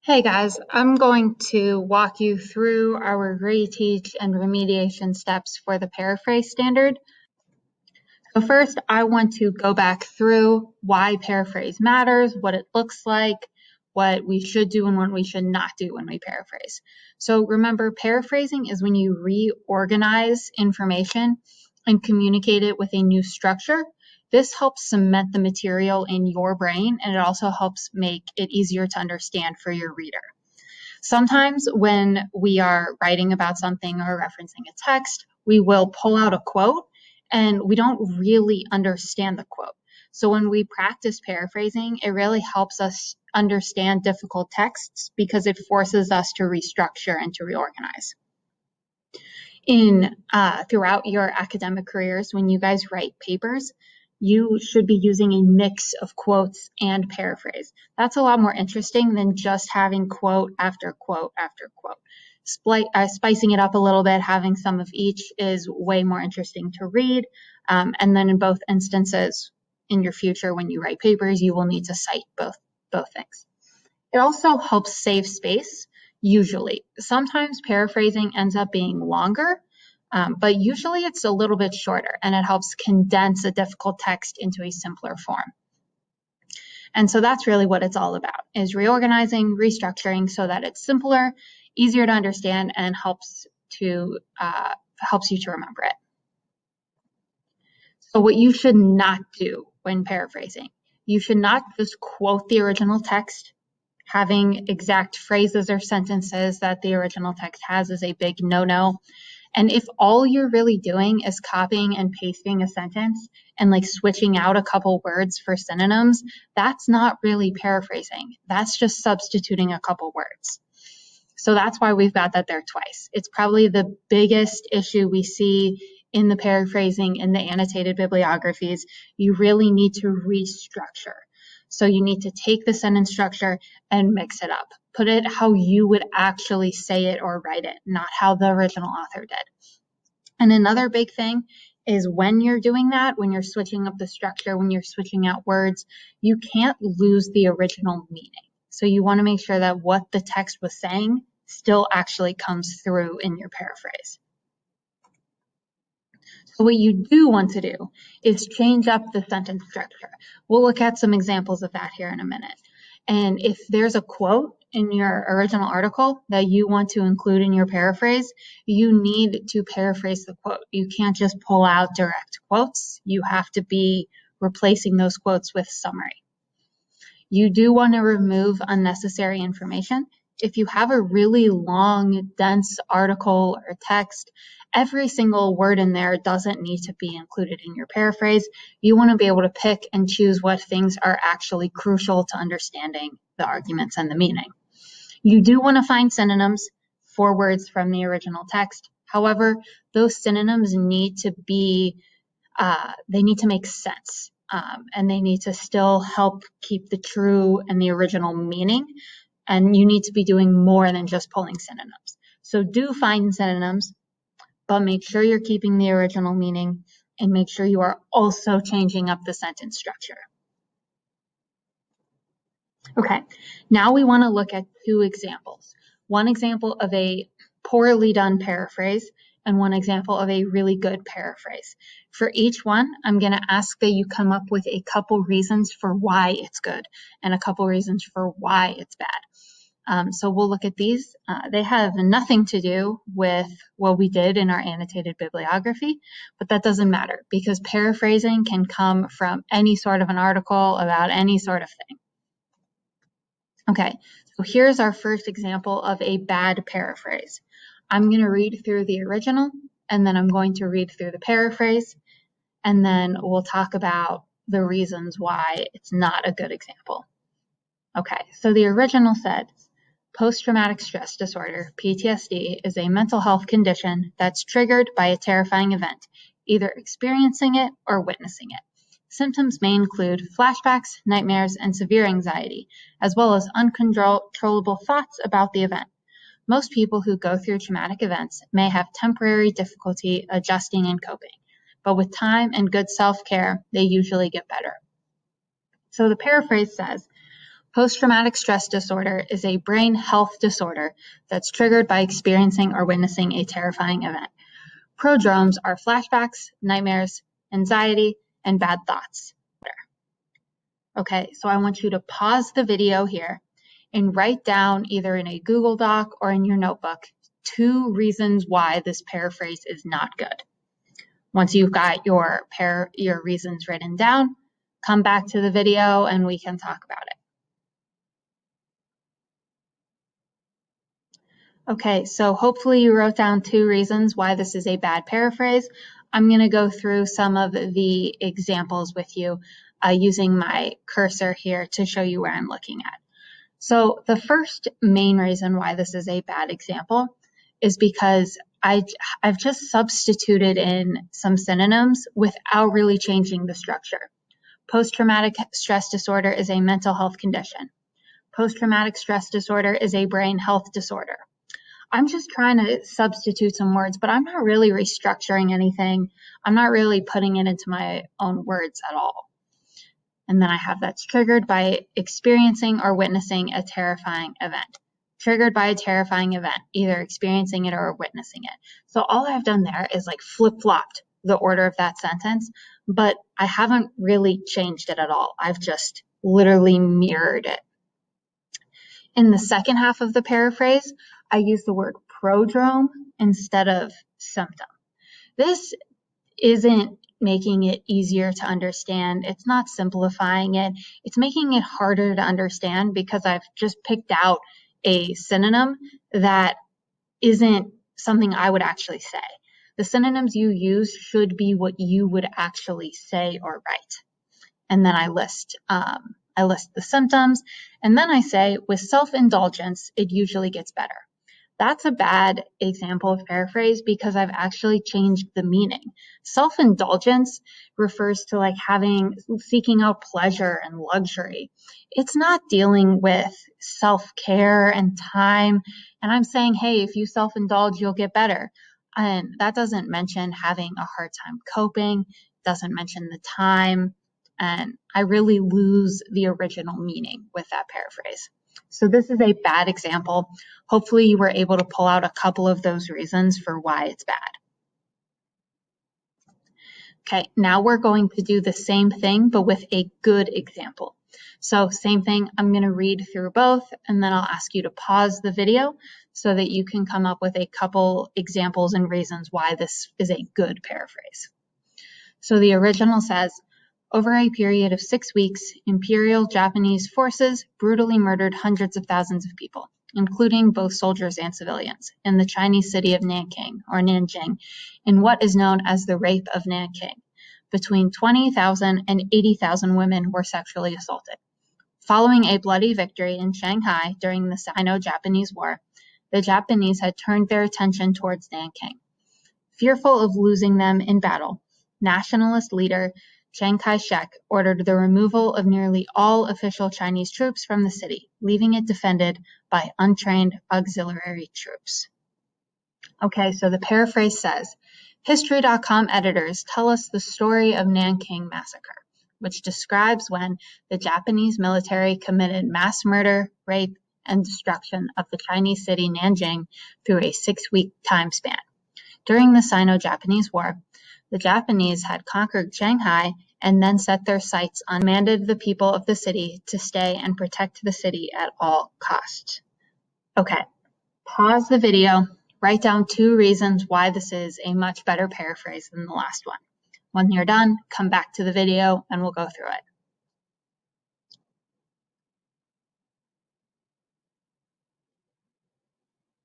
Hey guys, I'm going to walk you through our reteach and remediation steps for the paraphrase standard. So first, I want to go back through why paraphrase matters, what it looks like, what we should do and what we should not do when we paraphrase. So remember, paraphrasing is when you reorganize information and communicate it with a new structure. This helps cement the material in your brain, and it also helps make it easier to understand for your reader. Sometimes when we are writing about something or referencing a text, we will pull out a quote and we don't really understand the quote. So when we practice paraphrasing, it really helps us understand difficult texts because it forces us to restructure and to reorganize. Throughout your academic careers, when you guys write papers, you should be using a mix of quotes and paraphrase. That's a lot more interesting than just having quote after quote after quote. Spicing it up a little bit, having some of each is way more interesting to read. And then in both instances, in your future, when you write papers, you will need to cite both things. It also helps save space, usually. Sometimes paraphrasing ends up being longer, but usually it's a little bit shorter, and it helps condense a difficult text into a simpler form. And so that's really what it's all about, is reorganizing, restructuring so that it's simpler, easier to understand, and helps you to remember it. So what you should not do when paraphrasing, you should not just quote the original text. Having exact phrases or sentences that the original text has is a big no-no. And if all you're really doing is copying and pasting a sentence and like switching out a couple words for synonyms, that's not really paraphrasing. That's just substituting a couple words. So that's why we've got that there twice. It's probably the biggest issue we see in the paraphrasing in the annotated bibliographies. You really need to restructure. So you need to take the sentence structure and mix it up. Put it how you would actually say it or write it, not how the original author did. And another big thing is when you're doing that, when you're switching up the structure, when you're switching out words, you can't lose the original meaning. So you want to make sure that what the text was saying still actually comes through in your paraphrase. So what you do want to do is change up the sentence structure. We'll look at some examples of that here in a minute. And if there's a quote in your original article that you want to include in your paraphrase, you need to paraphrase the quote. You can't just pull out direct quotes. You have to be replacing those quotes with summary. You do want to remove unnecessary information. If you have a really long, dense article or text, every single word in there doesn't need to be included in your paraphrase. You want to be able to pick and choose what things are actually crucial to understanding the arguments and the meaning. You do want to find synonyms for words from the original text. However, those synonyms need to make sense. And they need to still help keep the true and the original meaning. And you need to be doing more than just pulling synonyms. So do find synonyms, but make sure you're keeping the original meaning and make sure you are also changing up the sentence structure. Okay, now we want to look at two examples. One example of a poorly done paraphrase and one example of a really good paraphrase. For each one, I'm going to ask that you come up with a couple reasons for why it's good and a couple reasons for why it's bad. So we'll look at these. They have nothing to do with what we did in our annotated bibliography, but that doesn't matter because paraphrasing can come from any sort of an article about any sort of thing. Okay, so here's our first example of a bad paraphrase. I'm going to read through the original, and then I'm going to read through the paraphrase, and then we'll talk about the reasons why it's not a good example. Okay, so the original said, post-traumatic stress disorder, PTSD, is a mental health condition that's triggered by a terrifying event, either experiencing it or witnessing it. Symptoms may include flashbacks, nightmares, and severe anxiety, as well as uncontrollable thoughts about the event. Most people who go through traumatic events may have temporary difficulty adjusting and coping, but with time and good self-care, they usually get better. So the paraphrase says, Post-traumatic stress disorder is a brain health disorder that's triggered by experiencing or witnessing a terrifying event. Prodromes are flashbacks, nightmares, anxiety, and bad thoughts. Okay, so I want you to pause the video here and write down either in a Google Doc or in your notebook 2 reasons why this paraphrase is not good. Once you've got your reasons written down, come back to the video and we can talk about it. Okay, so hopefully you wrote down 2 reasons why this is a bad paraphrase. I'm going to go through some of the examples with you using my cursor here to show you where I'm looking at. So the first main reason why this is a bad example is because I've just substituted in some synonyms without really changing the structure. Post-traumatic stress disorder is a mental health condition. Post-traumatic stress disorder is a brain health disorder. I'm just trying to substitute some words, but I'm not really restructuring anything. I'm not really putting it into my own words at all. And then I have that's triggered by experiencing or witnessing a terrifying event. Triggered by a terrifying event, either experiencing it or witnessing it. So all I've done there is like flip-flopped the order of that sentence, but I haven't really changed it at all. I've just literally mirrored it. In the second half of the paraphrase, I use the word prodrome instead of symptom. This isn't making it easier to understand. It's not simplifying it. It's making it harder to understand because I've just picked out a synonym that isn't something I would actually say. The synonyms you use should be what you would actually say or write. And then I list the symptoms, and then I say, with self-indulgence, it usually gets better. That's a bad example of paraphrase because I've actually changed the meaning. Self-indulgence refers to like seeking out pleasure and luxury. It's not dealing with self-care and time. And I'm saying, hey, if you self-indulge, you'll get better. And that doesn't mention having a hard time coping, doesn't mention the time. And I really lose the original meaning with that paraphrase. So this is a bad example. Hopefully you were able to pull out a couple of those reasons for why it's bad. Okay, now we're going to do the same thing, but with a good example. So same thing, I'm going to read through both, and then I'll ask you to pause the video so that you can come up with a couple examples and reasons why this is a good paraphrase. So the original says, over a period of 6 weeks, Imperial Japanese forces brutally murdered hundreds of thousands of people, including both soldiers and civilians, in the Chinese city of Nanjing, in what is known as the Rape of Nanking. Between 20,000 and 80,000 women were sexually assaulted. Following a bloody victory in Shanghai during the Sino-Japanese War, the Japanese had turned their attention towards Nanking. Fearful of losing them in battle, nationalist leader Chiang Kai-shek ordered the removal of nearly all official Chinese troops from the city, leaving it defended by untrained auxiliary troops. Okay, so the paraphrase says, History.com editors tell us the story of Nanking Massacre, which describes when the Japanese military committed mass murder, rape, and destruction of the Chinese city Nanjing through a 6-week time span. During the Sino-Japanese War, the Japanese had conquered Shanghai and then set their sights on commanded the people of the city to stay and protect the city at all costs. Okay, pause the video, write down 2 reasons why this is a much better paraphrase than the last one. When you're done, come back to the video and we'll go through it.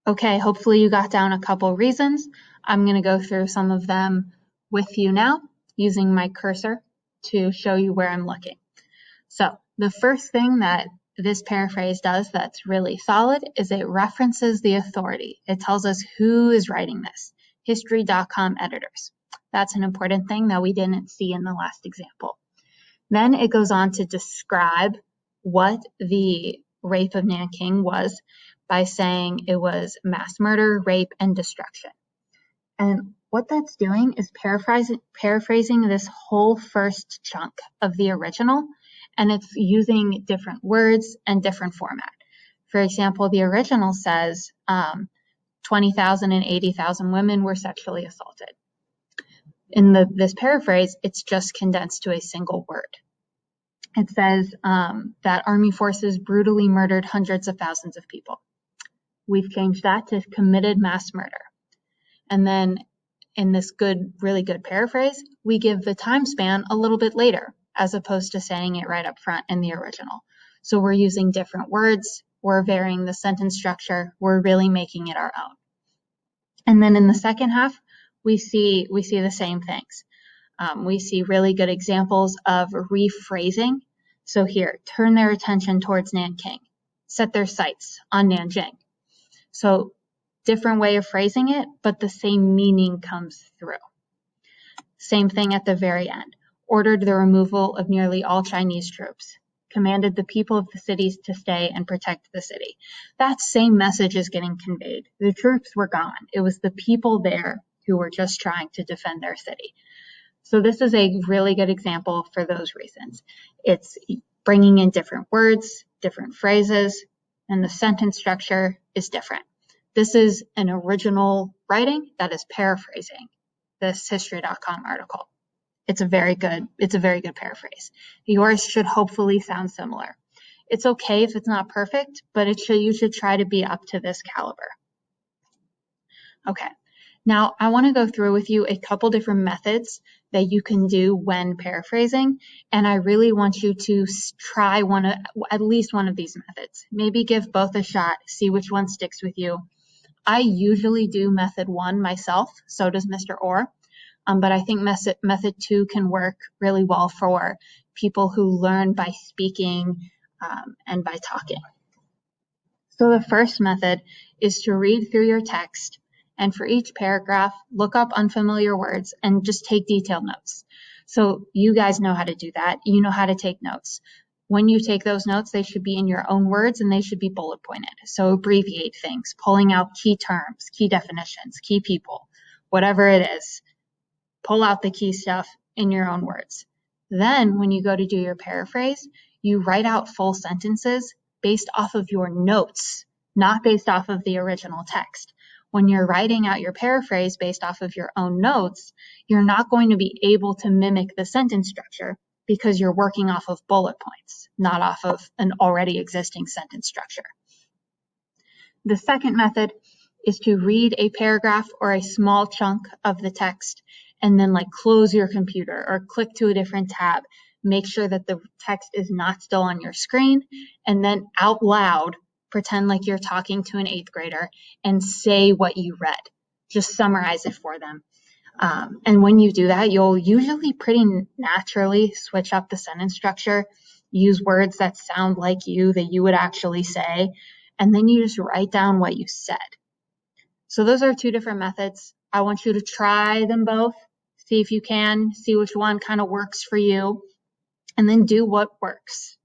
Okay, hopefully you got down a couple reasons. I'm going to go through some of them with you now using my cursor to show you where I'm looking. So the first thing that this paraphrase does that's really solid is it references the authority. It tells us who is writing this, History.com editors. That's an important thing that we didn't see in the last example. Then it goes on to describe what the rape of Nanking was by saying it was mass murder, rape, and destruction. And what that's doing is paraphrasing this whole first chunk of the original and it's using different words and different format. For example, the original says 20,000 and 80,000 women were sexually assaulted. In this paraphrase, it's just condensed to a single word. It says that army forces brutally murdered hundreds of thousands of people. We've changed that to committed mass murder. And then in this really good paraphrase, we give the time span a little bit later, as opposed to saying it right up front in the original. So we're using different words, we're varying the sentence structure, we're really making it our own. And then in the second half, we see the same things. We see really good examples of rephrasing. So here, turn their attention towards Nanking, set their sights on Nanjing. So different way of phrasing it, but the same meaning comes through. Same thing at the very end. Ordered the removal of nearly all Chinese troops. Commanded the people of the cities to stay and protect the city. That same message is getting conveyed. The troops were gone. It was the people there who were just trying to defend their city. So this is a really good example for those reasons. It's bringing in different words, different phrases, and the sentence structure is different. This is an original writing that is paraphrasing this history.com article. It's a very good paraphrase. Yours should hopefully sound similar. It's okay if it's not perfect, but you should try to be up to this caliber. Okay, now I want to go through with you a couple different methods that you can do when paraphrasing, and I really want you to try at least one of these methods. Maybe give both a shot, see which one sticks with you. I usually do method 1 myself, so does Mr. Orr, but I think method 2 can work really well for people who learn by speaking and by talking. So the first method is to read through your text, and for each paragraph, look up unfamiliar words and just take detailed notes. So you guys know how to do that. You know how to take notes. When you take those notes, they should be in your own words and they should be bullet pointed. So abbreviate things, pulling out key terms, key definitions, key people, whatever it is, pull out the key stuff in your own words. Then when you go to do your paraphrase, you write out full sentences based off of your notes, not based off of the original text. When you're writing out your paraphrase based off of your own notes, you're not going to be able to mimic the sentence structure because you're working off of bullet points, not off of an already existing sentence structure. The second method is to read a paragraph or a small chunk of the text and then close your computer or click to a different tab. Make sure that the text is not still on your screen, and then out loud, pretend like you're talking to an 8th grader and say what you read. Just summarize it for them. And when you do that, you'll usually pretty naturally switch up the sentence structure, use words that sound like you, that you would actually say, and then you just write down what you said. So those are 2 different methods. I want you to try them both, see if you can, see which one kind of works for you, and then do what works.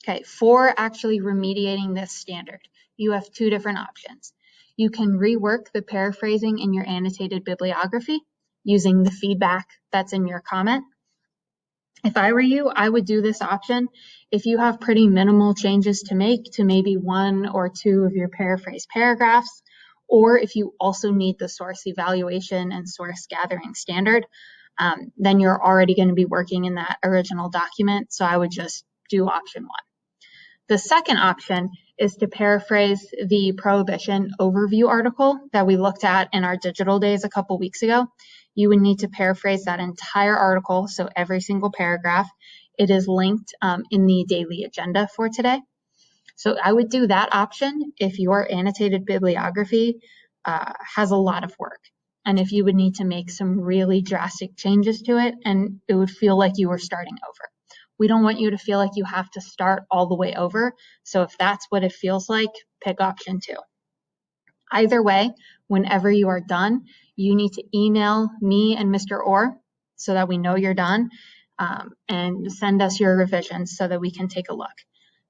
Okay, for actually remediating this standard, you have 2 different options. You can rework the paraphrasing in your annotated bibliography using the feedback that's in your comment. If I were you, I would do this option if you have pretty minimal changes to make to maybe 1 or 2 of your paraphrase paragraphs, or if you also need the source evaluation and source gathering standard, then you're already going to be working in that original document, so I would just do option 1. The second option is to paraphrase the Prohibition overview article that we looked at in our digital days a couple weeks ago. You would need to paraphrase that entire article, so every single paragraph. It is linked in the daily agenda for today. So I would do that option if your annotated bibliography has a lot of work, and if you would need to make some really drastic changes to it, and it would feel like you were starting over. We don't want you to feel like you have to start all the way over. So if that's what it feels like, pick option 2. Either way, whenever you are done, you need to email me and Mr. Orr so that we know you're done, and send us your revisions so that we can take a look.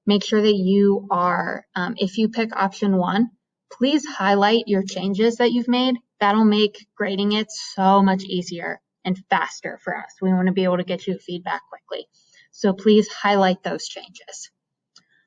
Make sure that you are, if you pick option 1, please highlight your changes that you've made. That'll make grading it so much easier and faster for us. We want to be able to get you feedback quickly. So please highlight those changes.